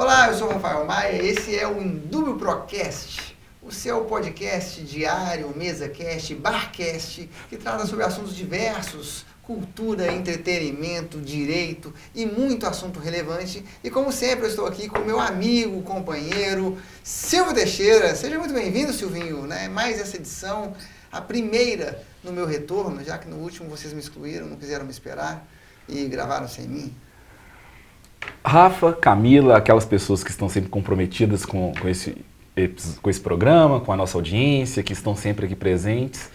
Olá, eu sou o Rafael Maia, esse é o Indúbio Procast, o seu podcast diário, mesacast, barcast, que trata sobre assuntos diversos, cultura, entretenimento, direito e muito assunto relevante. E como sempre, eu estou aqui com meu amigo, companheiro, Silvio Teixeira. Seja muito bem-vindo, Silvinho, né? Mais essa edição, a primeira no meu retorno, já que no último vocês me excluíram, não quiseram me esperar e gravaram sem mim. Rafa, Camila, aquelas pessoas que estão sempre comprometidas com esse programa, com a nossa audiência, que estão sempre aqui presentes.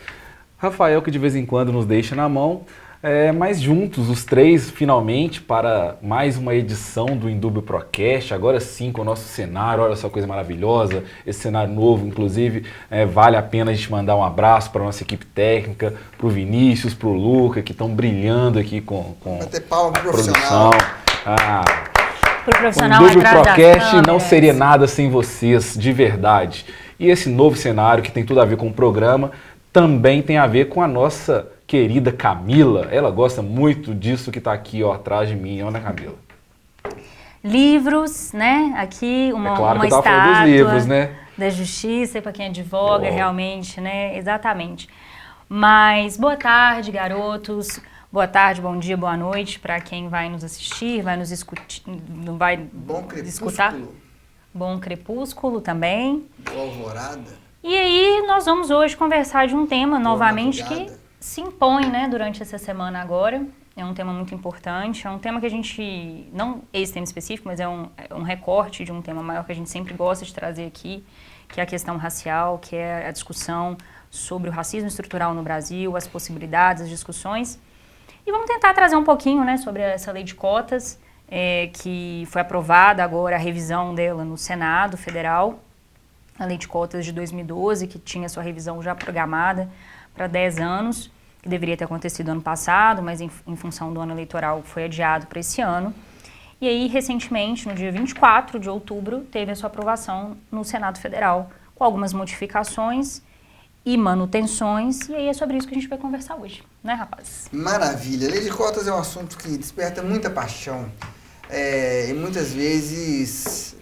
Rafael, que de vez em quando nos deixa na mão, mas juntos, os três, finalmente, para mais uma edição do Indúbio Procast, agora sim com o nosso cenário, olha só que coisa maravilhosa, esse cenário novo, inclusive, vale a pena a gente mandar um abraço para a nossa equipe técnica, para o Vinícius, para o Luca, que estão brilhando aqui com palma a produção. Pro O profissional Indúbio atrás das Procast não câmeras. seria nada sem vocês, de verdade. E esse novo cenário, que tem tudo a ver com o programa, também tem a ver com a nossa querida Camila. Ela gosta muito disso que está aqui, ó, atrás de mim, ó, né, Camila? Livros, né? Aqui uma claro que eu tava estátua falando dos livros, né? da justiça, para quem advoga, realmente, né? Exatamente. Mas boa tarde, garotos. Boa tarde, bom dia, boa noite para quem vai nos assistir, vai nos escutar. Bom crepúsculo também. Boa alvorada. E aí nós vamos hoje conversar de um tema novamente madrugada. que se impõe, né, durante essa semana agora. É um tema muito importante, é um tema que a gente, não esse tema específico, mas é um recorte de um tema maior que a gente sempre gosta de trazer aqui, que é a questão racial, que é a discussão sobre o racismo estrutural no Brasil, as possibilidades, as discussões. E vamos tentar trazer um pouquinho, né, sobre essa lei de cotas, que foi aprovada agora, a revisão dela no Senado Federal, a lei de cotas de 2012, que tinha sua revisão já programada para 10 anos, que deveria ter acontecido ano passado, mas em função do ano eleitoral foi adiado para esse ano. E aí, recentemente, no dia 24 de outubro, teve a sua aprovação no Senado Federal, com algumas modificações e manutenções, e aí é sobre isso que a gente vai conversar hoje, né, rapaz? Maravilha. Lei de cotas é um assunto que desperta muita paixão. E muitas vezes,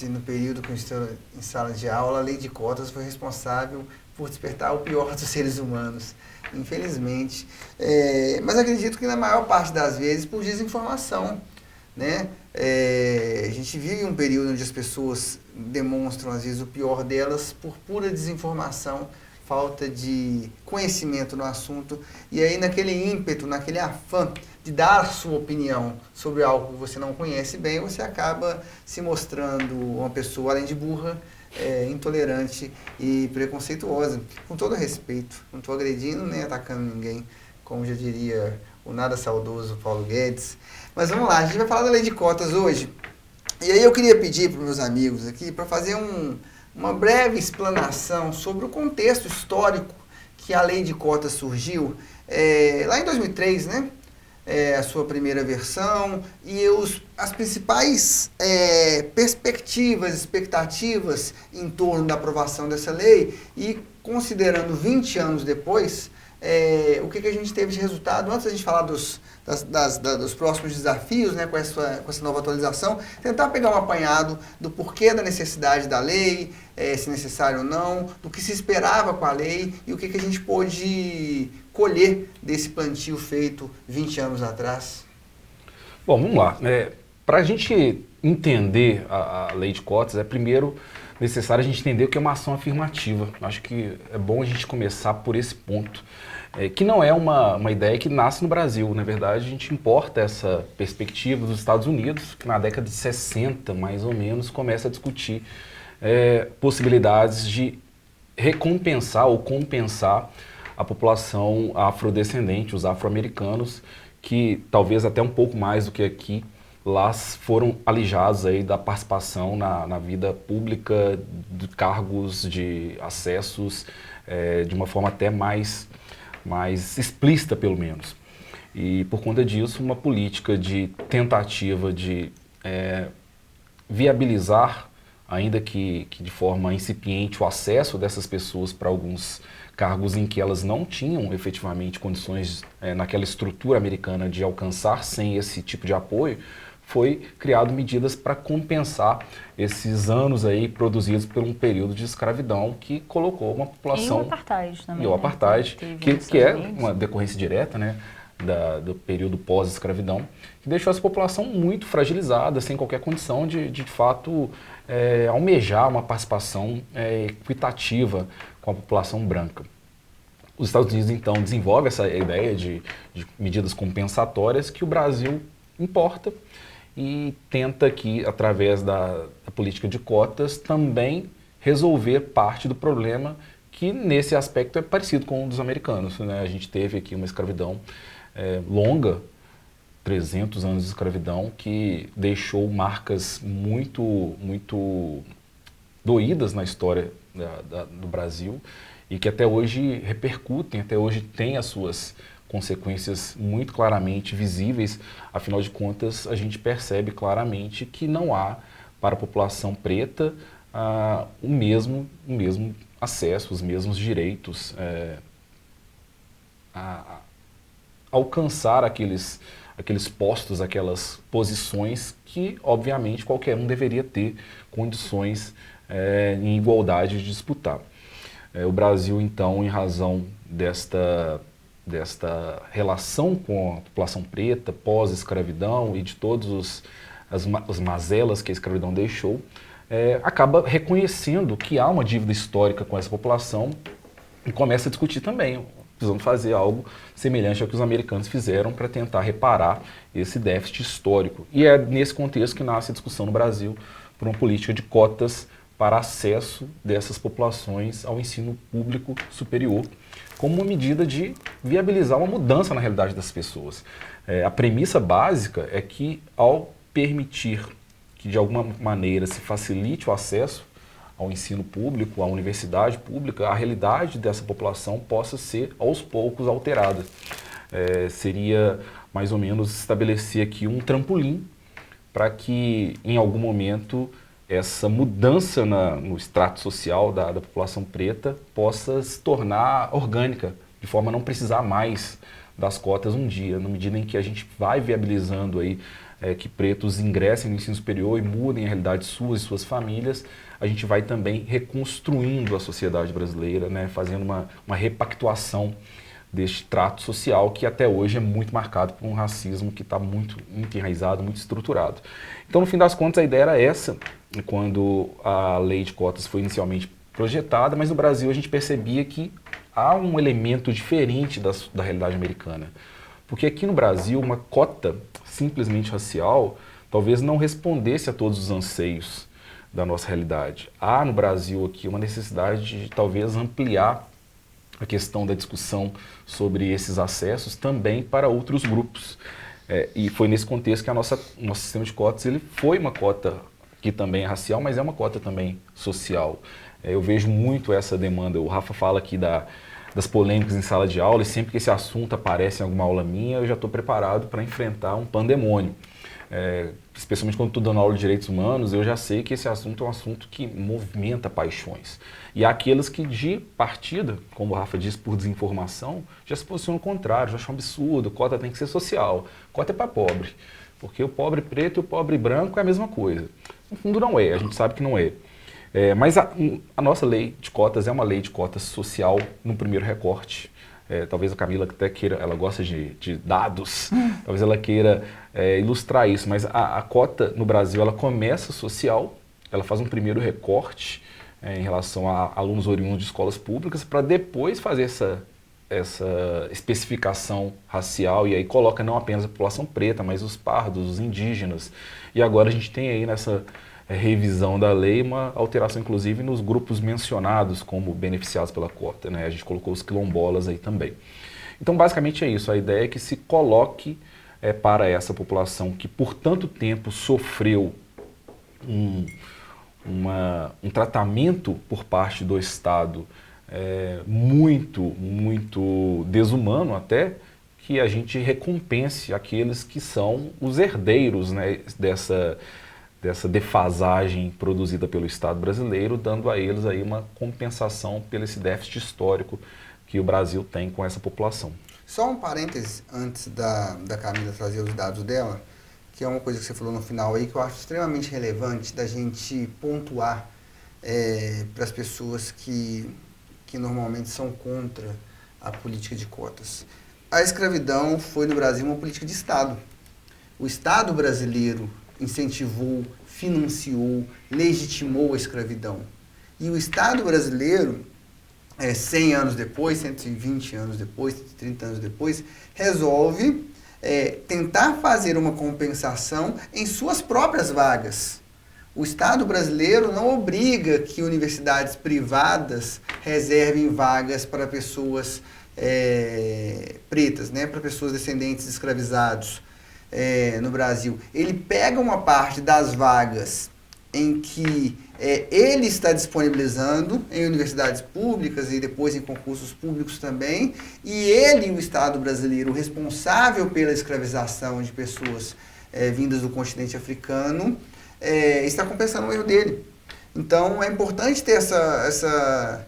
no período que eu estou em sala de aula, a lei de cotas foi responsável por despertar o pior dos seres humanos, infelizmente. Mas acredito que na maior parte das vezes por desinformação, né? A gente vive um período onde as pessoas demonstram, às vezes, o pior delas por pura desinformação, falta de conhecimento no assunto, e aí naquele ímpeto, naquele afã de dar a sua opinião sobre algo que você não conhece bem, você acaba se mostrando uma pessoa, além de burra, intolerante e preconceituosa. Com todo respeito, não estou agredindo nem atacando ninguém, como já diria o nada saudoso Paulo Guedes. Mas vamos lá, a gente vai falar da lei de cotas hoje. E aí eu queria pedir para os meus amigos aqui para fazer uma breve explanação sobre o contexto histórico que a lei de cotas surgiu. Lá em 2003, né? A sua primeira versão, e as principais perspectivas, expectativas em torno da aprovação dessa lei, e considerando 20 anos depois, o que a gente teve de resultado, antes da gente falar dos próximos desafios, né, com essa nova atualização, tentar pegar um apanhado do porquê da necessidade da lei, se necessário ou não, do que se esperava com a lei e o que a gente pôde colher desse plantio feito 20 anos atrás. Bom, vamos lá. Para a gente entender a lei de cotas, é primeiro necessário a gente entender o que é uma ação afirmativa. Acho que é bom a gente começar por esse ponto. Que não é uma ideia que nasce no Brasil. Na verdade, a gente importa essa perspectiva dos Estados Unidos, que na década de 60, mais ou menos, começa a discutir possibilidades de recompensar ou compensar a população afrodescendente, os afro-americanos, que talvez até um pouco mais do que aqui, lá foram alijados aí da participação na vida pública, de cargos, de acessos, de uma forma até mais explícita, pelo menos. E, por conta disso, uma política de tentativa de viabilizar, ainda que de forma incipiente, o acesso dessas pessoas para alguns cargos em que elas não tinham efetivamente condições naquela estrutura americana de alcançar sem esse tipo de apoio, foi criado medidas para compensar esses anos aí produzidos por um período de escravidão que colocou uma população... E o apartheid também, E o apartheid, né, que é uma decorrência direta, né, do período pós-escravidão, que deixou essa população muito fragilizada, sem qualquer condição de fato, almejar uma participação equitativa com a população branca. Os Estados Unidos, então, desenvolvem essa ideia de medidas compensatórias que o Brasil importa e tenta aqui, através da política de cotas, também resolver parte do problema que, nesse aspecto, é parecido com o dos americanos, né? A gente teve aqui uma escravidão longa, 300 anos de escravidão, que deixou marcas muito doídas na história do Brasil e que até hoje repercutem, até hoje têm as suas consequências muito claramente visíveis. Afinal de contas, a gente percebe claramente que não há para a população preta o mesmo acesso, os mesmos direitos a alcançar aqueles postos, aquelas posições que, obviamente, qualquer um deveria ter condições em igualdade de disputar. O Brasil, então, em razão desta relação com a população preta, pós-escravidão e de todas as mazelas que a escravidão deixou, acaba reconhecendo que há uma dívida histórica com essa população e começa a discutir também, precisando fazer algo semelhante ao que os americanos fizeram para tentar reparar esse déficit histórico. E é nesse contexto que nasce a discussão no Brasil por uma política de cotas para acesso dessas populações ao ensino público superior, como uma medida de viabilizar uma mudança na realidade das pessoas. A premissa básica é que, ao permitir que de alguma maneira se facilite o acesso ao ensino público, à universidade pública, a realidade dessa população possa ser aos poucos alterada. Seria mais ou menos estabelecer aqui um trampolim para que em algum momento essa mudança no extrato social da população preta possa se tornar orgânica, de forma a não precisar mais das cotas um dia, na medida em que a gente vai viabilizando aí que pretos ingressem no ensino superior e mudem a realidade suas e suas famílias, a gente vai também reconstruindo a sociedade brasileira, né, fazendo uma repactuação deste trato social que até hoje é muito marcado por um racismo que está muito enraizado, muito estruturado. Então, no fim das contas, a ideia era essa, quando a lei de cotas foi inicialmente projetada, mas no Brasil a gente percebia que há um elemento diferente da realidade americana. Porque aqui no Brasil, uma cota simplesmente racial talvez não respondesse a todos os anseios da nossa realidade. Há no Brasil aqui uma necessidade de talvez ampliar a questão da discussão sobre esses acessos também para outros grupos. E foi nesse contexto que nosso sistema de cotas ele foi uma cota que também é racial, mas é uma cota também social. Eu vejo muito essa demanda. O Rafa fala aqui das polêmicas em sala de aula, e sempre que esse assunto aparece em alguma aula minha, eu já estou preparado para enfrentar um pandemônio. Especialmente quando estou dando aula de direitos humanos, eu já sei que esse assunto é um assunto que movimenta paixões. E há aqueles que, de partida, como o Rafa disse, por desinformação, já se posicionam ao contrário, já acham um absurdo, cota tem que ser social, cota é para pobre, porque o pobre preto e o pobre branco é a mesma coisa. No fundo não é, a gente sabe que não é. Mas a nossa lei de cotas é uma lei de cotas social no primeiro recorte. Talvez a Camila até queira, ela gosta de dados, talvez ela queira ilustrar isso, mas a cota no Brasil ela começa social, ela faz um primeiro recorte em relação a alunos oriundos de escolas públicas para depois fazer essa especificação racial e aí coloca não apenas a população preta, mas os pardos, os indígenas. E agora a gente tem aí nessa revisão da lei uma alteração inclusive nos grupos mencionados como beneficiados pela cota, né? A gente colocou os quilombolas aí também. Então basicamente é isso, a ideia é que se coloque para essa população que por tanto tempo sofreu um tratamento por parte do Estado muito desumano até, que a gente recompense aqueles que são os herdeiros, né, dessa defasagem produzida pelo Estado brasileiro, dando a eles aí uma compensação pelo esse déficit histórico que o Brasil tem com essa população. Só um parêntese antes da Camila trazer os dados dela. que é uma coisa que você falou no final aí, que eu acho extremamente relevante da gente pontuar para as pessoas que normalmente são contra a política de cotas. A escravidão foi no Brasil uma política de Estado. O Estado brasileiro incentivou, financiou, legitimou a escravidão. E o Estado brasileiro, 100 anos depois, 120 anos depois, 130 anos depois, resolve tentar fazer uma compensação em suas próprias vagas. O Estado brasileiro não obriga que universidades privadas reservem vagas para pessoas pretas, né, para pessoas descendentes de escravizados no Brasil. Ele pega uma parte das vagas em que ele está disponibilizando em universidades públicas e depois em concursos públicos também, e ele, o Estado brasileiro, responsável pela escravização de pessoas vindas do continente africano, está compensando o erro dele. Então, é importante ter essa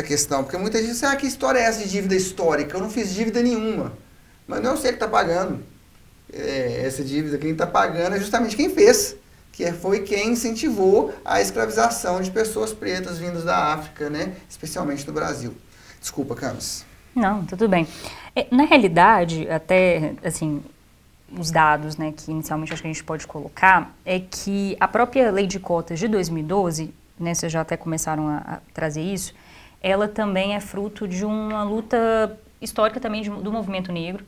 questão, porque muita gente diz, que história é essa de dívida histórica? Eu não fiz dívida nenhuma. Mas não é você que está pagando. Essa dívida, quem está pagando é justamente quem fez, que foi quem incentivou a escravização de pessoas pretas vindas da África, né? Especialmente do Brasil. Desculpa, Camis. Não, tudo bem. Na realidade, até, assim, os dados, né, que inicialmente acho que a gente pode colocar, é que a própria Lei de Cotas de 2012, né, vocês já até começaram a trazer isso, ela também é fruto de uma luta histórica também do movimento negro.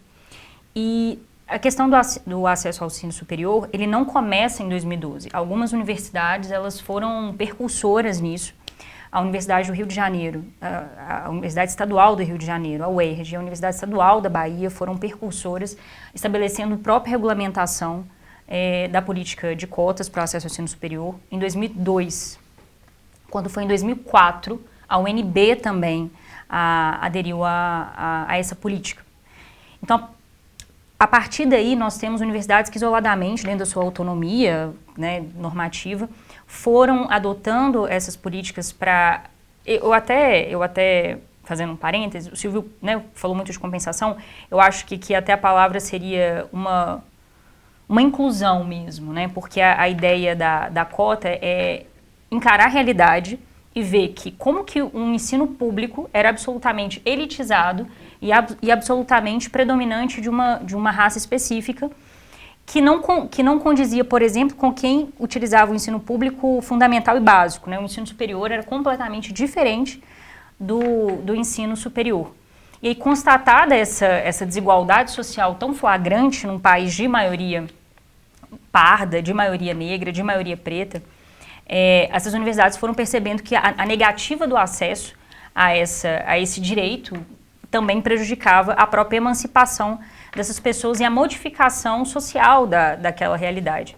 E a questão do acesso ao ensino superior, ele não começa em 2012. Algumas universidades, elas foram percursoras nisso. A Universidade do Rio de Janeiro, a Universidade Estadual do Rio de Janeiro, a UERJ, a Universidade Estadual da Bahia foram percursoras, estabelecendo a própria regulamentação da política de cotas para o acesso ao ensino superior em 2002. Quando foi em 2004, a UNB também aderiu a essa política. Então, a partir daí, nós temos universidades que isoladamente, dentro da sua autonomia, né, normativa, foram adotando essas políticas para... Eu até, fazendo um parêntese, o Silvio, né, falou muito de compensação, eu acho que até a palavra seria uma inclusão mesmo, né, porque a ideia da cota é encarar a realidade e ver que como que um ensino público era absolutamente elitizado e absolutamente predominante de uma raça específica que não condizia, por exemplo, com quem utilizava o ensino público fundamental e básico, né? O ensino superior era completamente diferente do ensino superior. E aí, constatada essa desigualdade social tão flagrante num país de maioria parda, de maioria negra, de maioria preta, essas universidades foram percebendo que a negativa do acesso a esse direito também prejudicava a própria emancipação dessas pessoas e a modificação social daquela realidade.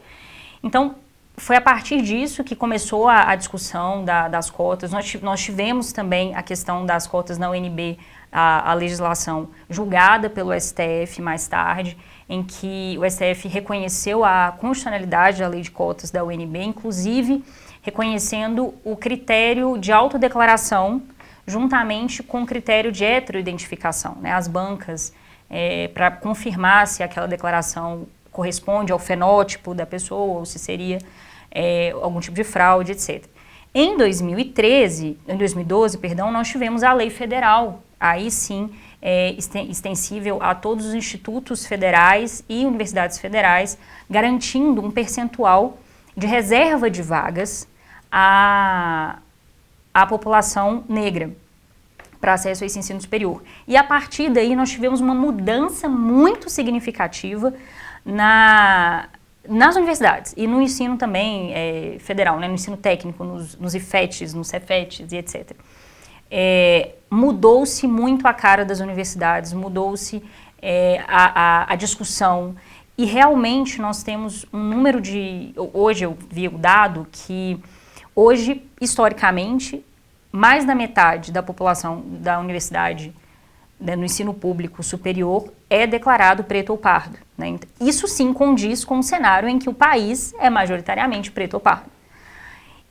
Então, foi a partir disso que começou a discussão das cotas. Nós tivemos também a questão das cotas na UNB, a legislação julgada pelo STF mais tarde, em que o STF reconheceu a constitucionalidade da lei de cotas da UNB, inclusive reconhecendo o critério de autodeclaração juntamente com o critério de heteroidentificação, né? As bancas, para confirmar se aquela declaração corresponde ao fenótipo da pessoa ou se seria algum tipo de fraude, etc. Em 2012, nós tivemos a lei federal, aí sim, extensível a todos os institutos federais e universidades federais, garantindo um percentual de reserva de vagas à população negra para acesso a esse ensino superior. E a partir daí nós tivemos uma mudança muito significativa nas universidades e no ensino também federal, né, no ensino técnico, nos IFETs, nos CEFETs e etc. Mudou-se muito a cara das universidades, mudou-se a discussão e realmente nós temos um número de... Hoje eu vi o dado que hoje, historicamente, mais da metade da população da universidade, né, no ensino público superior, é declarado preto ou pardo, né? Isso sim condiz com um cenário em que o país é majoritariamente preto ou pardo.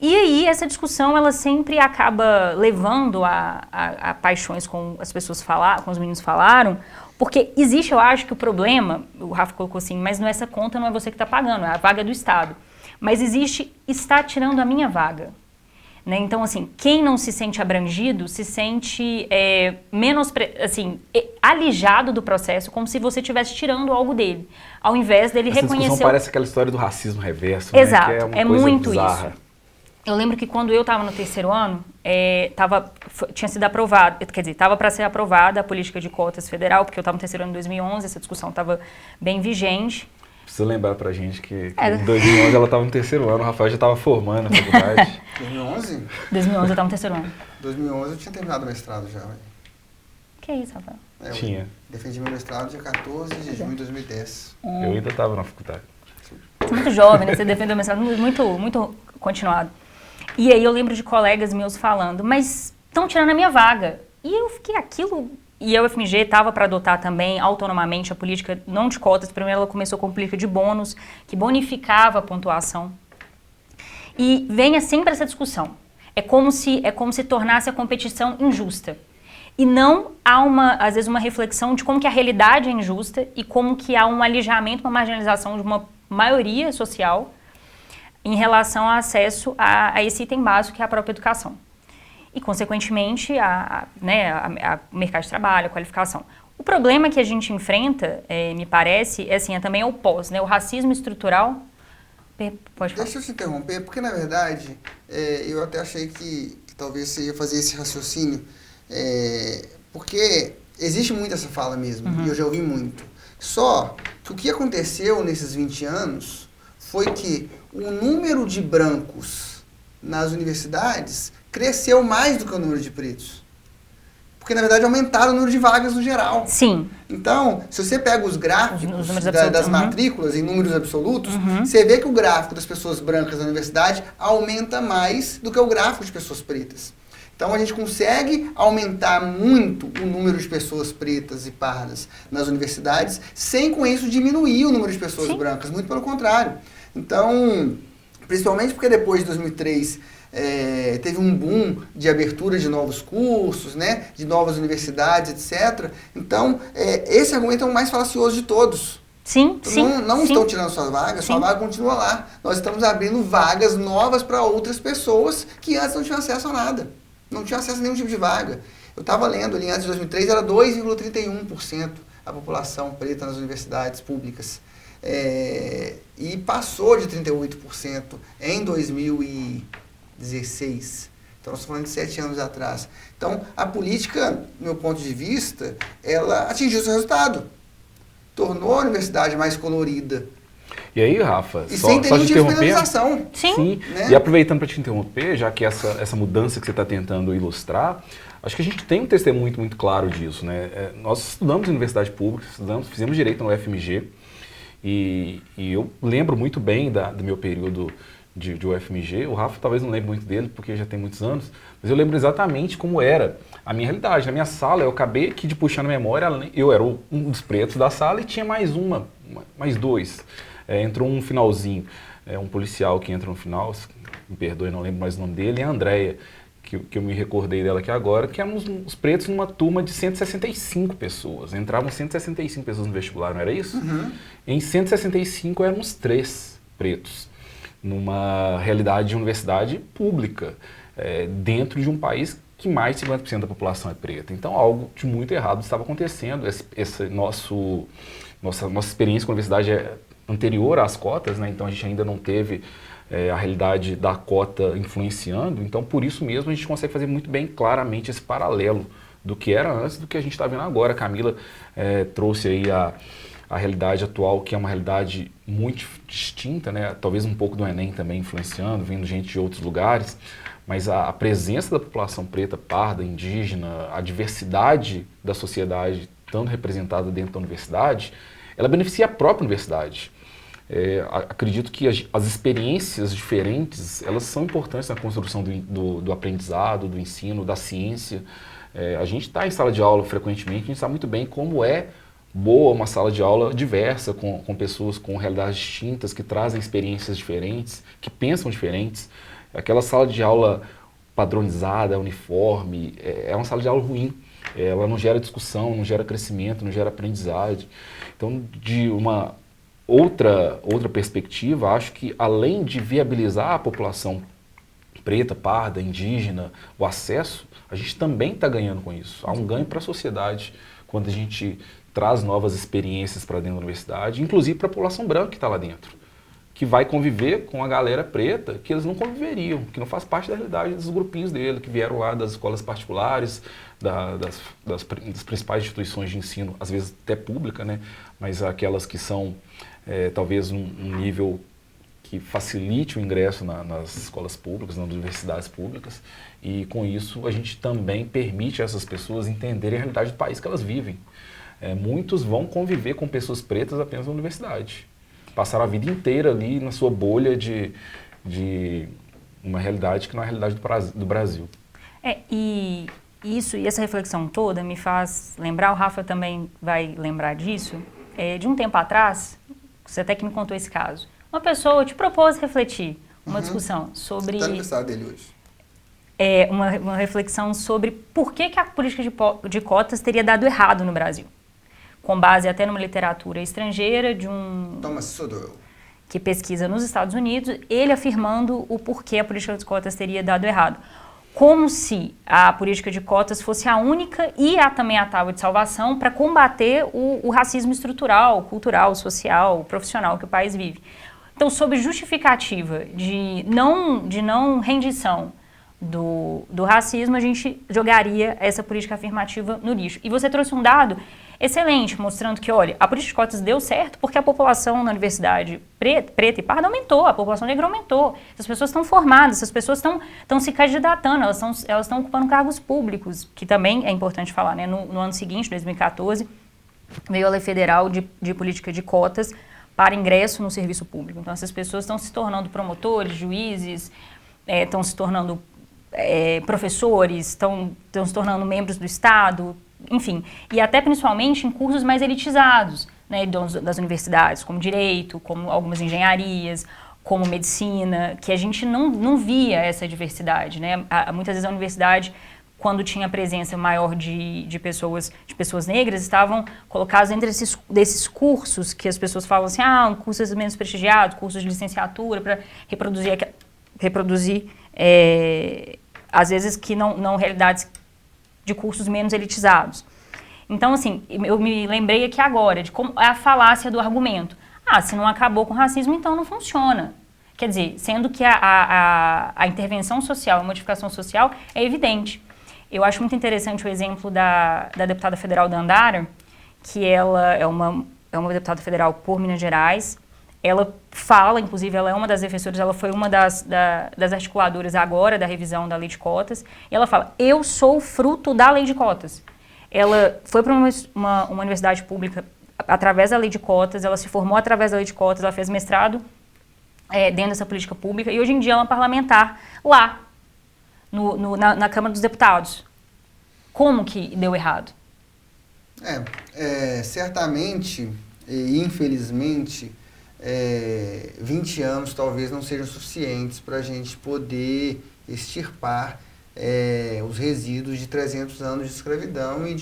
E aí, essa discussão, ela sempre acaba levando a paixões, como as pessoas falaram, como os meninos falaram, porque existe, eu acho que o problema, o Rafa colocou assim, mas não é essa conta, não é você que está pagando, é a vaga do Estado. Mas existe, está tirando a minha vaga. Né? Então, assim, quem não se sente abrangido, se sente alijado do processo, como se você estivesse tirando algo dele, ao invés dele reconhecer... Essa discussão parece aquela história do racismo reverso, Exato, né? Que é uma é coisa muito bizarra. isso. Eu lembro que quando eu estava no terceiro ano, tinha sido aprovado, quer dizer, estava para ser aprovada a política de cotas federal, porque eu estava no terceiro ano em 2011, essa discussão estava bem vigente. Precisa lembrar pra gente que em 2011 ela estava no terceiro ano, o Rafael já estava formando na faculdade. 2011? 2011 eu estava no terceiro ano. 2011 eu tinha terminado o mestrado já. Que é isso, Rafael? Tinha. Defendi meu mestrado dia 14 de junho de 2010. Eu ainda estava na faculdade. Você é muito jovem, né? Você defendeu o mestrado muito continuado. E aí eu lembro de colegas meus falando, mas estão tirando a minha vaga. E eu fiquei aquilo... E a UFMG estava para adotar também autonomamente a política, não de cotas, primeiro ela começou com a política de bônus, que bonificava a pontuação. E venha sempre essa discussão. É como se tornasse a competição injusta. E não há, às vezes, uma reflexão de como que a realidade é injusta e como que há um alijamento, uma marginalização de uma maioria social em relação ao acesso a esse item básico que é a própria educação. E, consequentemente, o mercado de trabalho, a qualificação. O problema que a gente enfrenta, me parece, é também o pós, né? O racismo estrutural... Pode falar. Deixa eu te interromper, porque, na verdade, eu até achei que talvez você ia fazer esse raciocínio, porque existe muito essa fala mesmo, e eu já ouvi muito. Só que o que aconteceu nesses 20 anos foi que o número de brancos nas universidades cresceu mais do que o número de pretos. Porque, na verdade, aumentaram o número de vagas no geral. Sim. Então, se você pega os gráficos das matrículas em números absolutos, você vê que o gráfico das pessoas brancas na universidade aumenta mais do que o gráfico de pessoas pretas. Então, a gente consegue aumentar muito o número de pessoas pretas e pardas nas universidades, sem com isso diminuir o número de pessoas brancas, muito pelo contrário. Então, principalmente porque depois de 2003... teve um boom de abertura de novos cursos, né, de novas universidades, etc. Então, esse argumento é o mais falacioso de todos. Sim, Não estão tirando sua vaga continua lá. Nós estamos abrindo vagas novas para outras pessoas que antes não tinham acesso a nada. Não tinham acesso a nenhum tipo de vaga. Eu estava lendo ali, antes de 2003, era 2,31% a população preta nas universidades públicas. E passou de 38% em 2016. Então, nós estamos falando de 7 anos atrás. Então, a política, do meu ponto de vista, ela atingiu seu resultado. Tornou a universidade mais colorida. E aí, Rafa, e sem ter nenhum tipo de penalização. Sim. Né? E aproveitando para te interromper, já que essa mudança que você está tentando ilustrar, acho que a gente tem um testemunho muito claro disso, né? Nós estudamos em universidade pública, fizemos direito na UFMG, e eu lembro muito bem do meu período de UFMG. O Rafa talvez não lembre muito dele, porque já tem muitos anos, mas eu lembro exatamente como era a minha realidade. Na minha sala, eu acabei aqui de puxar na memória, eu era um dos pretos da sala e tinha mais dois. Entrou um finalzinho, um policial que entra no final, me perdoe, não lembro mais o nome dele, e a Andréia, que eu me recordei dela aqui agora, que eram os pretos numa turma de 165 pessoas. Entravam 165 pessoas no vestibular, não era isso? Em 165 éramos 3 pretos, numa realidade de universidade pública, dentro de um país que mais de 50% da população é preta. Então, algo de muito errado estava acontecendo. Nossa experiência com a universidade é anterior às cotas, né? Então a gente ainda não teve a realidade da cota influenciando. Então, por isso mesmo, a gente consegue fazer muito bem claramente esse paralelo do que era antes do que a gente está vendo agora. A Camila trouxe aí a realidade atual, que é uma realidade muito distinta, né? Talvez um pouco do Enem também influenciando, vindo gente de outros lugares, mas a presença da população preta, parda, indígena, a diversidade da sociedade estando representada dentro da universidade, ela beneficia a própria universidade. Acredito que as experiências diferentes, elas são importantes na construção do aprendizado, do ensino, da ciência. A gente está em sala de aula frequentemente, a gente sabe muito bem como é boa uma sala de aula diversa, com pessoas com realidades distintas, que trazem experiências diferentes, que pensam diferentes. Aquela sala de aula padronizada, uniforme, é uma sala de aula ruim. Ela não gera discussão, não gera crescimento, não gera aprendizagem. Então, de uma outra perspectiva, acho que além de viabilizar a população preta, parda, indígena, o acesso, a gente também está ganhando com isso. Há um ganho para a sociedade quando a gente traz novas experiências para dentro da universidade, inclusive para a população branca que está lá dentro, que vai conviver com a galera preta que eles não conviveriam, que não faz parte da realidade dos grupinhos dele, que vieram lá das escolas particulares, das principais instituições de ensino, às vezes até pública, né? Mas aquelas que são talvez um nível que facilite o ingresso nas escolas públicas, nas universidades públicas, e com isso a gente também permite a essas pessoas entenderem a realidade do país que elas vivem. Muitos vão conviver com pessoas pretas apenas na universidade. Passaram a vida inteira ali na sua bolha de uma realidade que não é a realidade do Brasil. E essa reflexão toda me faz lembrar, o Rafa também vai lembrar disso, de um tempo atrás, você até que me contou esse caso, uma pessoa te propôs refletir, uma discussão sobre... Está aniversário dele hoje. Uma reflexão sobre por que a política de cotas teria dado errado no Brasil. Com base até numa literatura estrangeira de um... Thomas Sowell. Que pesquisa nos Estados Unidos, ele afirmando o porquê a política de cotas teria dado errado. Como se a política de cotas fosse a única e também a tábua de salvação para combater o racismo estrutural, cultural, social, profissional que o país vive. Então, sob justificativa de não rendição do racismo, a gente jogaria essa política afirmativa no lixo. E você trouxe um dado excelente, mostrando que, olha, a política de cotas deu certo porque a população na universidade preta e parda aumentou, a população negra aumentou. Essas pessoas estão formadas, essas pessoas estão se candidatando, elas estão ocupando cargos públicos, que também é importante falar, né? No ano seguinte, 2014, veio a Lei Federal de Política de Cotas para ingresso no serviço público. Então, essas pessoas estão se tornando promotores, juízes, estão se tornando professores, estão se tornando membros do Estado, enfim, e até principalmente em cursos mais elitizados, né, das universidades, como direito, como algumas engenharias, como medicina, que a gente não via essa diversidade, né? Muitas vezes a universidade, quando tinha presença maior de pessoas negras, estavam colocados entre desses cursos que as pessoas falam assim, cursos menos prestigiados, cursos de licenciatura, para reproduzir às vezes que não realidades de cursos menos elitizados. Então, assim, eu me lembrei aqui agora de como é a falácia do argumento. Se não acabou com o racismo, então não funciona. Quer dizer, sendo que a intervenção social, a modificação social é evidente. Eu acho muito interessante o exemplo da deputada federal Dandara, que ela é uma deputada federal por Minas Gerais. Ela fala, inclusive, ela é uma das defensoras, ela foi uma das articuladoras agora da revisão da lei de cotas, e ela fala, eu sou fruto da lei de cotas. Ela foi para uma universidade pública através da lei de cotas, ela se formou através da lei de cotas, ela fez mestrado dentro dessa política pública, e hoje em dia ela é uma parlamentar lá, na Câmara dos Deputados. Como que deu errado? Certamente, e infelizmente, 20 anos talvez não sejam suficientes para a gente poder extirpar os resíduos de 300 anos de escravidão e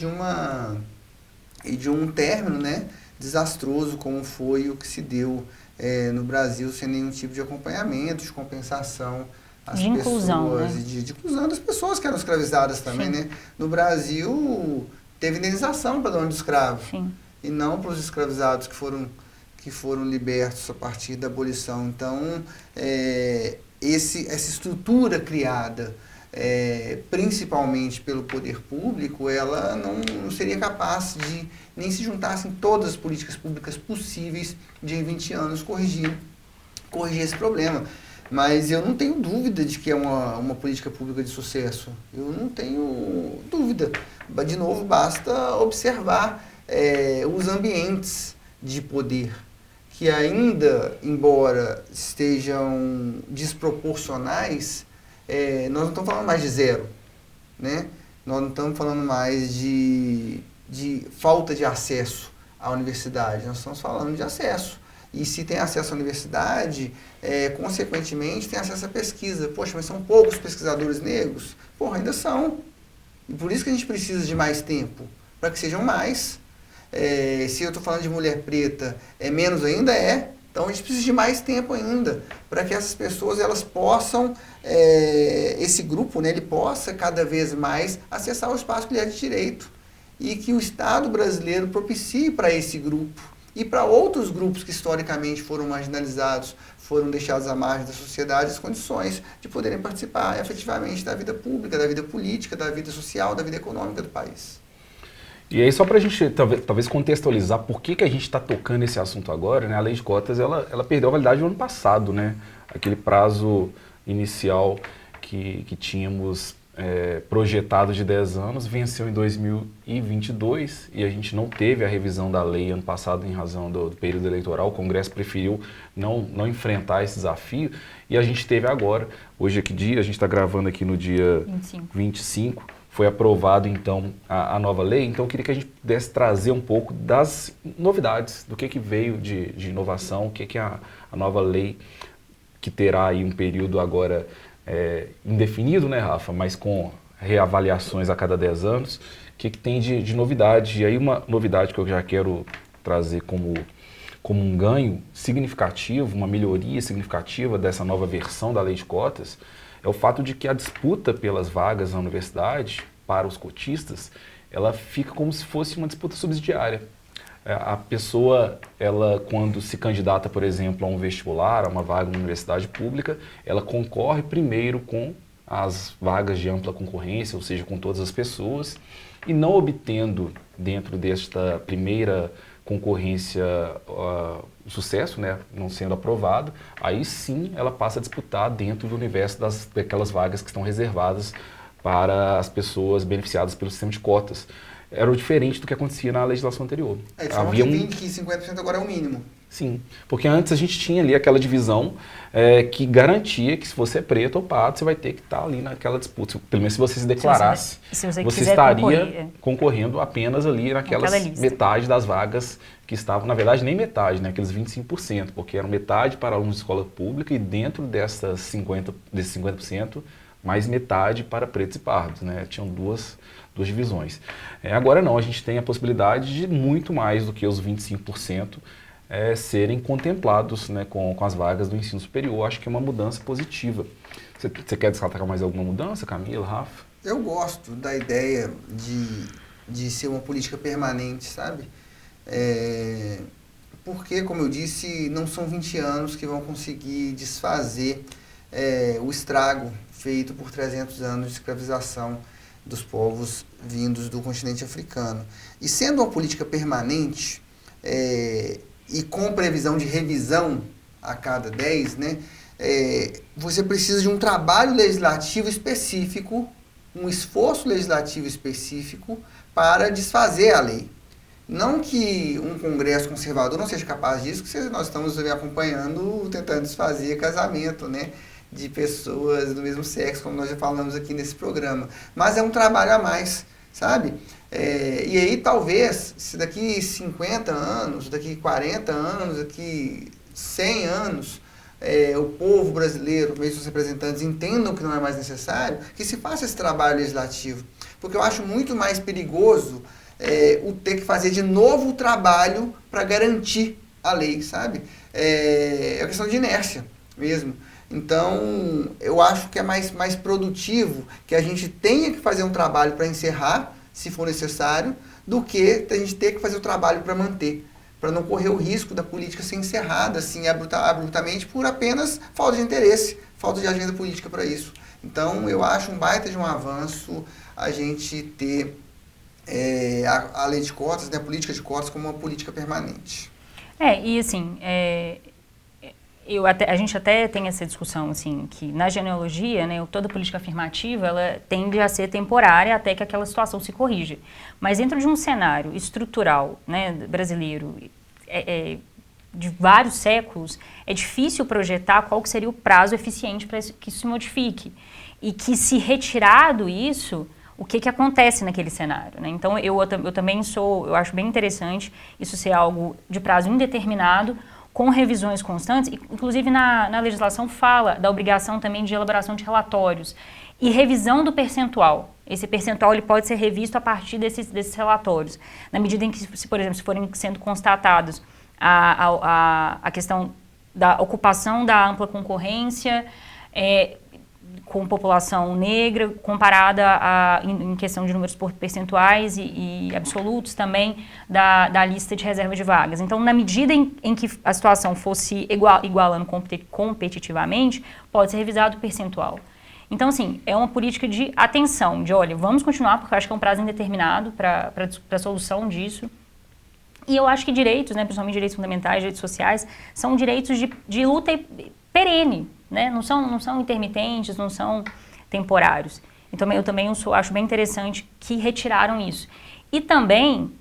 de um término, né, desastroso como foi o que se deu no Brasil, sem nenhum tipo de acompanhamento, de compensação às pessoas, inclusão, né? de inclusão das pessoas que eram escravizadas também, né? No Brasil teve indenização para dono de escravo. Sim. E não para os escravizados que foram libertos a partir da abolição. Então, essa estrutura criada principalmente pelo poder público, ela não seria capaz de nem se juntassem todas as políticas públicas possíveis de em 20 anos corrigir esse problema. Mas eu não tenho dúvida de que é uma política pública de sucesso. Eu não tenho dúvida. De novo, basta observar os ambientes de poder, que ainda, embora estejam desproporcionais, nós não estamos falando mais de zero, né? Nós não estamos falando mais de falta de acesso à universidade, nós estamos falando de acesso. E se tem acesso à universidade, consequentemente tem acesso à pesquisa. Poxa, mas são poucos pesquisadores negros? Porra, ainda são. E por isso que a gente precisa de mais tempo, para que sejam mais. Se eu estou falando de mulher preta, é menos ainda? Então a gente precisa de mais tempo ainda, para que essas pessoas elas possam, esse grupo, né, ele possa cada vez mais acessar o espaço que lhe é de direito. E que o Estado brasileiro propicie para esse grupo e para outros grupos que historicamente foram marginalizados, foram deixados à margem da sociedade, as condições de poderem participar efetivamente da vida pública, da vida política, da vida social, da vida econômica do país. E aí, só para a gente talvez contextualizar por que a gente está tocando esse assunto agora, né? A lei de cotas ela perdeu a validade no ano passado, né? Aquele prazo inicial que tínhamos projetado de 10 anos venceu em 2022 e a gente não teve a revisão da lei ano passado em razão do período eleitoral. O Congresso preferiu não enfrentar esse desafio e a gente teve agora. Hoje é que dia? A gente está gravando aqui no dia 25. Foi aprovado, então, a nova lei. Então, eu queria que a gente pudesse trazer um pouco das novidades, do que veio de inovação, o que é a nova lei, que terá aí um período agora indefinido, né, Rafa? Mas com reavaliações a cada 10 anos. O que tem de novidade? E aí, uma novidade que eu já quero trazer como um ganho significativo, uma melhoria significativa dessa nova versão da lei de cotas, é o fato de que a disputa pelas vagas na universidade, para os cotistas, ela fica como se fosse uma disputa subsidiária. A pessoa, ela quando se candidata, por exemplo, a um vestibular, a uma vaga na universidade pública, ela concorre primeiro com as vagas de ampla concorrência, ou seja, com todas as pessoas, e não obtendo dentro desta primeira concorrência sucesso, né, não sendo aprovado, aí sim ela passa a disputar dentro do universo daquelas vagas que estão reservadas para as pessoas beneficiadas pelo sistema de cotas. Era o diferente do que acontecia na legislação anterior. Havia que 50% agora é o mínimo. Sim, porque antes a gente tinha ali aquela divisão que garantia que se você é preto ou pardo, você vai ter que estar ali naquela disputa. Pelo menos se você se declarasse, você estaria concorrendo apenas ali naquelas metade das vagas que estavam, na verdade nem metade, né, aqueles 25%, porque eram metade para alunos de escola pública e dentro desses 50%, mais metade para pretos e pardos, né? Tinham duas divisões. Agora não, a gente tem a possibilidade de muito mais do que os 25% serem contemplados, né, com as vagas do ensino superior. Acho que é uma mudança positiva. Você quer destacar mais alguma mudança, Camila, Rafa? Eu gosto da ideia de ser uma política permanente, sabe? Porque, como eu disse, não são 20 anos que vão conseguir desfazer o estrago feito por 300 anos de escravização dos povos vindos do continente africano. E sendo uma política permanente e com previsão de revisão a cada 10, né, você precisa de um trabalho legislativo específico, um esforço legislativo específico para desfazer a lei. Não que um congresso conservador não seja capaz disso, que nós estamos acompanhando, tentando desfazer casamento, né, de pessoas do mesmo sexo, como nós já falamos aqui nesse programa. Mas é um trabalho a mais, sabe? E aí talvez, se daqui 50 anos, daqui 40 anos, daqui 100 anos, o povo brasileiro, mesmo os representantes, entendam que não é mais necessário, que se faça esse trabalho legislativo. Porque eu acho muito mais perigoso o ter que fazer de novo o trabalho para garantir a lei, sabe? É uma questão de inércia mesmo. Então, eu acho que é mais produtivo que a gente tenha que fazer um trabalho para encerrar, se for necessário, do que a gente ter que fazer o trabalho para manter, para não correr o risco da política ser encerrada assim abruptamente por apenas falta de interesse, falta de agenda política para isso. Então, eu acho um baita de um avanço a gente ter a lei de cotas, né, a política de cotas como uma política permanente. E assim, a gente até tem essa discussão, assim, que na genealogia, né, toda política afirmativa, ela tende a ser temporária até que aquela situação se corrija. Mas dentro de um cenário estrutural, né, brasileiro, de vários séculos, é difícil projetar qual que seria o prazo eficiente para que isso se modifique. E que, se retirado isso, o que acontece naquele cenário, né? Então, eu também eu acho bem interessante isso ser algo de prazo indeterminado, com revisões constantes, inclusive na legislação fala da obrigação também de elaboração de relatórios e revisão do percentual. Esse percentual ele pode ser revisto a partir desses relatórios, na medida em que, por exemplo, se forem sendo constatados a questão da ocupação da ampla concorrência com população negra, comparada em questão de números percentuais e absolutos também da lista de reserva de vagas. Então, na medida em que a situação fosse igualando competitivamente, pode ser revisado o percentual. Então, assim, é uma política de atenção, de olha, vamos continuar, porque eu acho que é um prazo indeterminado para a solução disso. E eu acho que direitos, né, principalmente direitos fundamentais, direitos sociais, são direitos de luta perene, né? Não são intermitentes, não são temporários. Então, eu também acho bem interessante que retiraram isso. E também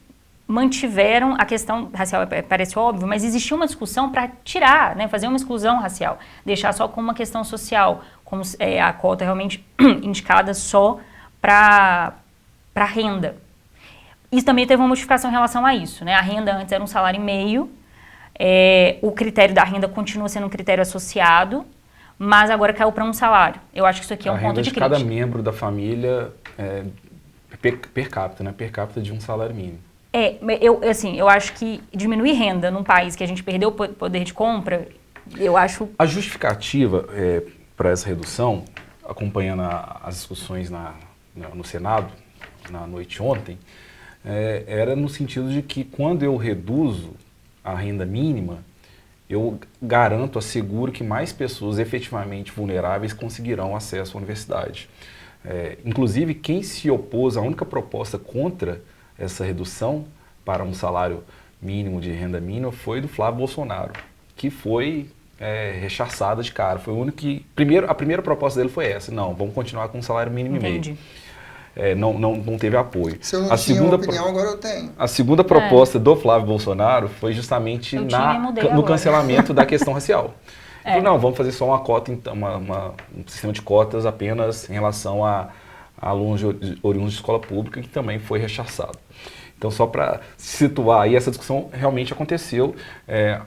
mantiveram a questão racial, parece óbvio, mas existiu uma discussão para tirar, né, fazer uma exclusão racial, deixar só como uma questão social, como a cota realmente indicada só para renda. Isso também teve uma modificação em relação a isso, né? A renda antes era um salário e meio, o critério da renda continua sendo um critério associado, mas agora caiu para um salário. Eu acho que isso aqui é um ponto de crítica. A renda de cada membro da família per capita, né? Per capita de um salário mínimo. Eu acho que diminuir renda num país que a gente perdeu o poder de compra, eu acho... A justificativa para essa redução, acompanhando as discussões no Senado, na noite ontem, era no sentido de que quando eu reduzo a renda mínima, eu garanto, asseguro que mais pessoas efetivamente vulneráveis conseguirão acesso à universidade. Inclusive, quem se opôs à única proposta contra essa redução para um salário mínimo de renda mínima foi do Flávio Bolsonaro, que foi rechaçada de cara. Foi o único que... a primeira proposta dele foi essa, não, vamos continuar com um salário mínimo e meio. Não teve apoio. Se eu não tinha uma opinião, agora eu tenho. A segunda proposta do Flávio Bolsonaro foi justamente no cancelamento da questão racial. Falou, não, vamos fazer só uma cota, um sistema de cotas apenas em relação a alunos oriundos de escola pública, que também foi rechaçado. Então, só para situar aí, essa discussão realmente aconteceu,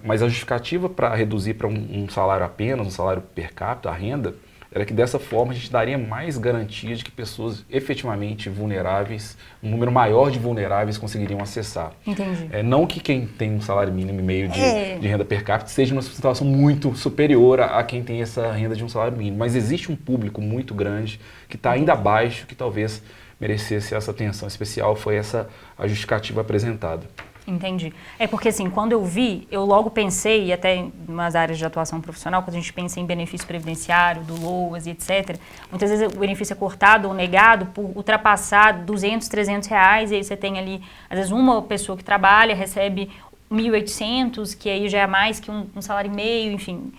mas a justificativa para reduzir para um salário apenas, um salário per capita, a renda, era que dessa forma a gente daria mais garantia de que pessoas efetivamente vulneráveis, um número maior de vulneráveis conseguiriam acessar. Entendi. Não que quem tem um salário mínimo e meio de renda per capita seja uma situação muito superior a quem tem essa renda de um salário mínimo, mas existe um público muito grande que está ainda abaixo, que talvez merecesse essa atenção especial, foi essa a justificativa apresentada. Entendi. Porque assim, quando eu vi, eu logo pensei, e até em umas áreas de atuação profissional, quando a gente pensa em benefício previdenciário, do LOAS e etc., muitas vezes o benefício é cortado ou negado por ultrapassar 200, 300 reais, e aí você tem ali, às vezes uma pessoa que trabalha recebe 1.800, que aí já é mais que um salário e meio, enfim.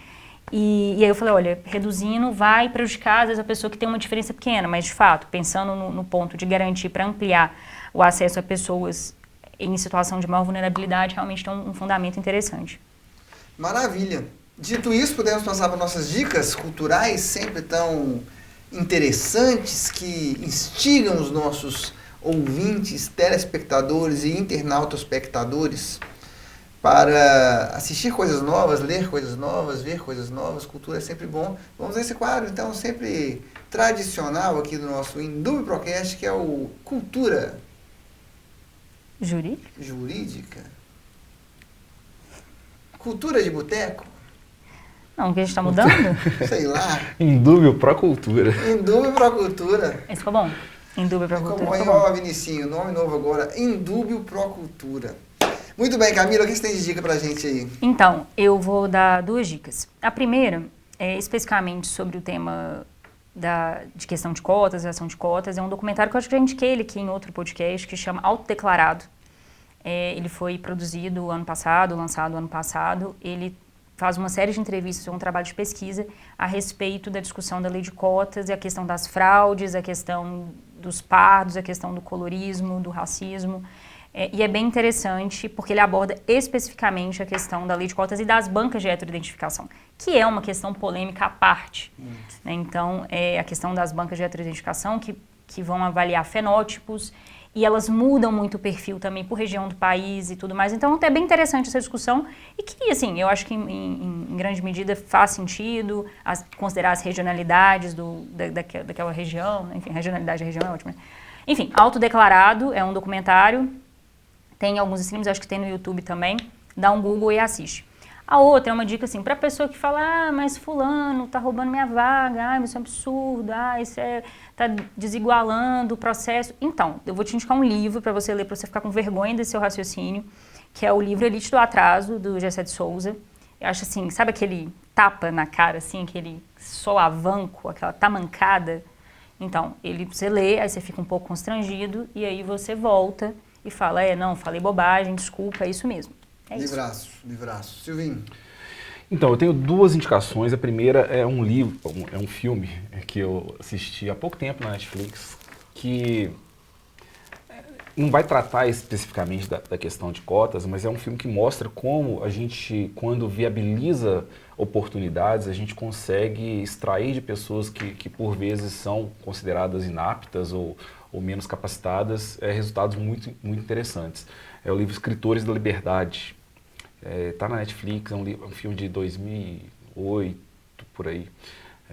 E aí eu falei, olha, reduzindo vai prejudicar, às vezes, a pessoa que tem uma diferença pequena, mas de fato, pensando no ponto de garantir para ampliar o acesso a pessoas em situação de maior vulnerabilidade, realmente tem um fundamento interessante. Maravilha. Dito isso, podemos passar para nossas dicas culturais, sempre tão interessantes, que instigam os nossos ouvintes, telespectadores e internauta-espectadores para assistir coisas novas, ler coisas novas, ver coisas novas. Cultura é sempre bom. Vamos a esse quadro, então, sempre tradicional aqui do nosso Indúbio Procast, que é o Cultura Jurídica? Cultura de boteco? Não, que a gente está mudando? Sei lá. Indúbio Pro Cultura. Indúbio Pro Cultura. Esse ficou bom. Indúbio Pro Cultura. Como aí, ó, Vinicinho, nome novo agora, Indúbio Pro Cultura. Muito bem, Camila, o que você tem de dica pra gente aí? Então, eu vou dar 2 dicas. A primeira é especificamente sobre o tema de questão de cotas, ação de cotas. É um documentário que eu acho que já indiquei ele aqui em outro podcast, que chama Autodeclarado. Ele foi produzido ano passado, lançado ano passado. Ele faz uma série de entrevistas, é um trabalho de pesquisa a respeito da discussão da lei de cotas e a questão das fraudes, a questão dos pardos, a questão do colorismo, do racismo. E é bem interessante porque ele aborda especificamente a questão da lei de cotas e das bancas de heteroidentificação, que é uma questão polêmica à parte. Né? Então, a questão das bancas de heteroidentificação que vão avaliar fenótipos e elas mudam muito o perfil também por região do país e tudo mais. Então é bem interessante essa discussão e que, assim, eu acho que em grande medida faz sentido considerar as regionalidades daquela região, enfim, regionalidade da região é ótima. Enfim, Autodeclarado é um documentário, tem alguns streams, acho que tem no YouTube também, dá um Google e assiste. A outra é uma dica assim, para a pessoa que fala, mas fulano tá roubando minha vaga, isso é um absurdo, isso tá desigualando o processo. Então, eu vou te indicar um livro para você ler, para você ficar com vergonha desse seu raciocínio, que é o livro Elite do Atraso, do Gessé de Souza. Eu acho assim, sabe aquele tapa na cara, assim, aquele solavanco, aquela tamancada? Então, você lê, aí você fica um pouco constrangido, e aí você volta e fala, não, falei bobagem, desculpa, é isso mesmo. Livraço, livraço. Silvinho. Então, eu tenho duas indicações. A primeira é um livro, é um filme que eu assisti há pouco tempo na Netflix, que não vai tratar especificamente da questão de cotas, mas é um filme que mostra como a gente, quando viabiliza oportunidades, a gente consegue extrair de pessoas que por vezes são consideradas inaptas ou menos capacitadas, resultados muito, muito interessantes. É o livro Escritores da Liberdade. Está na Netflix, é um filme de 2008, por aí.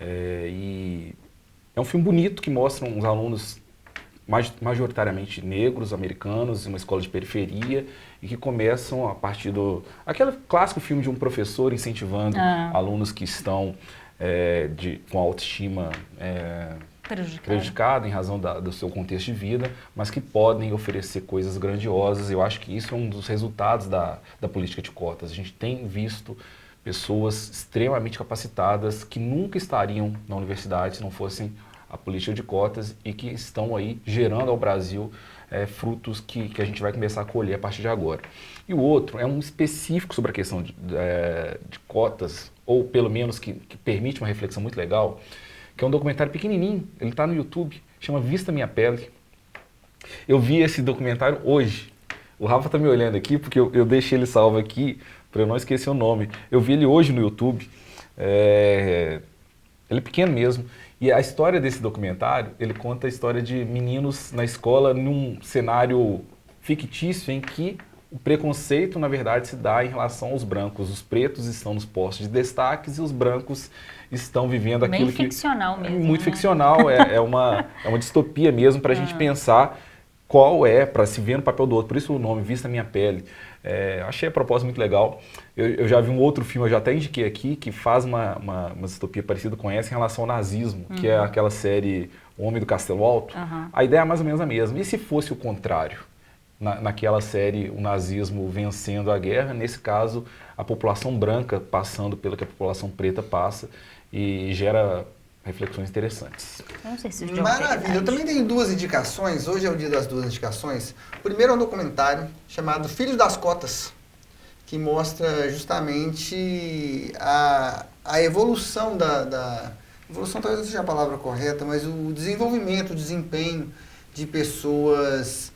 E é um filme bonito que mostra uns alunos majoritariamente negros, americanos, em uma escola de periferia, e que começam a partir aquele clássico filme de um professor incentivando alunos que estão com autoestima prejudicado em razão do seu contexto de vida, mas que podem oferecer coisas grandiosas. Eu acho que isso é um dos resultados da política de cotas. A gente tem visto pessoas extremamente capacitadas que nunca estariam na universidade se não fossem a política de cotas e que estão aí gerando ao Brasil frutos que a gente vai começar a colher a partir de agora. E o outro é um específico sobre a questão de cotas, ou pelo menos que permite uma reflexão muito legal, que é um documentário pequenininho, ele está no YouTube, chama Vista Minha Pele. Eu vi esse documentário hoje. O Rafa está me olhando aqui porque eu deixei ele salvo aqui para eu não esquecer o nome. Eu vi ele hoje no YouTube. Ele é pequeno mesmo. E a história desse documentário, ele conta a história de meninos na escola num cenário fictício em que o preconceito, na verdade, se dá em relação aos brancos. Os pretos estão nos postos de destaques e os brancos estão vivendo aquilo que... Bem ficcional mesmo. Muito ficcional, é uma distopia mesmo para a gente pensar qual para se ver no papel do outro. Por isso o nome, Vista Minha Pele. Achei a proposta muito legal. Eu já vi um outro filme, eu já até indiquei aqui, que faz uma distopia parecida com essa em relação ao nazismo, que é aquela série O Homem do Castelo Alto. A ideia é mais ou menos a mesma. E se fosse o contrário? Naquela série, o nazismo vencendo a guerra, nesse caso, a população branca passando pelo que a população preta passa e gera reflexões interessantes. Não sei se Maravilha, eu também tenho duas indicações, hoje é o dia das duas indicações. O primeiro é um documentário chamado Filhos das Cotas, que mostra justamente a evolução evolução talvez não seja a palavra correta, mas o desenvolvimento, o desempenho de pessoas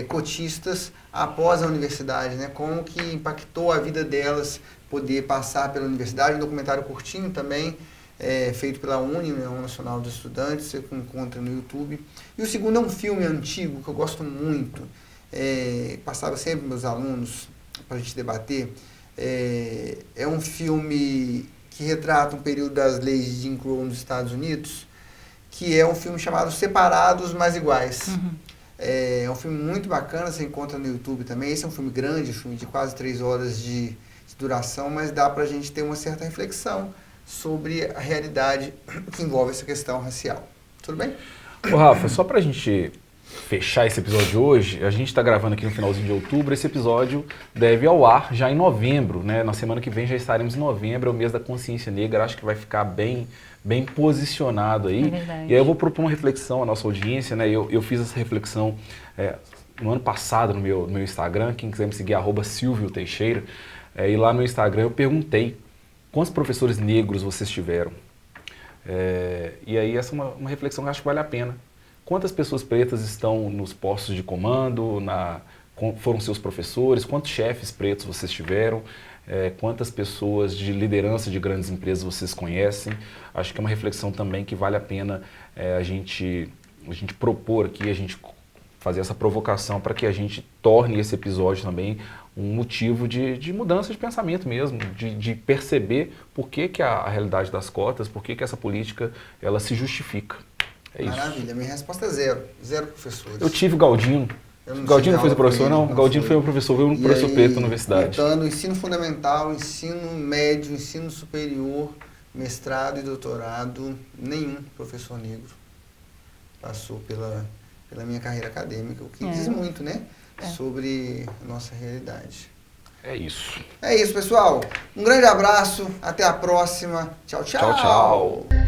cotistas após a universidade, né? Como que impactou a vida delas poder passar pela universidade. Um documentário curtinho também, feito pela União Nacional dos Estudantes, você encontra no YouTube. E o segundo é um filme antigo que eu gosto muito, passava sempre para meus alunos para a gente debater. É um filme que retrata um período das leis de Jim Crow nos Estados Unidos, que é um filme chamado Separados, Mas Iguais. É um filme muito bacana, você encontra no YouTube também. Esse é um filme grande, um filme de quase 3 horas de duração, mas dá pra gente ter uma certa reflexão sobre a realidade que envolve essa questão racial. Tudo bem? Ô Rafa, só pra gente fechar esse episódio de hoje, a gente está gravando aqui no finalzinho de outubro, esse episódio deve ir ao ar já em novembro, né? Na semana que vem já estaremos em novembro, é o mês da consciência negra, acho que vai ficar bem posicionado aí. E aí eu vou propor uma reflexão à nossa audiência, né? Eu fiz essa reflexão no ano passado no meu Instagram, quem quiser me seguir, @Silvio Teixeira, e lá no Instagram eu perguntei quantos professores negros vocês tiveram. E aí essa é uma reflexão que eu acho que vale a pena. Quantas pessoas pretas estão nos postos de comando, foram seus professores, quantos chefes pretos vocês tiveram, quantas pessoas de liderança de grandes empresas vocês conhecem. Acho que é uma reflexão também que vale a pena a gente propor aqui, a gente fazer essa provocação para que a gente torne esse episódio também um motivo de mudança de pensamento mesmo, de perceber por que a realidade das cotas, por que essa política ela se justifica. É isso. Maravilha, minha resposta é zero. Zero professores. Eu tive Galdino. Galdino não foi seu professor, não? Galdino foi meu professor, foi um professor preto na universidade. Então, ensino fundamental, ensino médio, ensino superior, mestrado e doutorado, nenhum professor negro passou pela minha carreira acadêmica, o que diz muito, né? Sobre a nossa realidade. É isso. É isso, pessoal. Um grande abraço, até a próxima. Tchau, tchau. Tchau, tchau.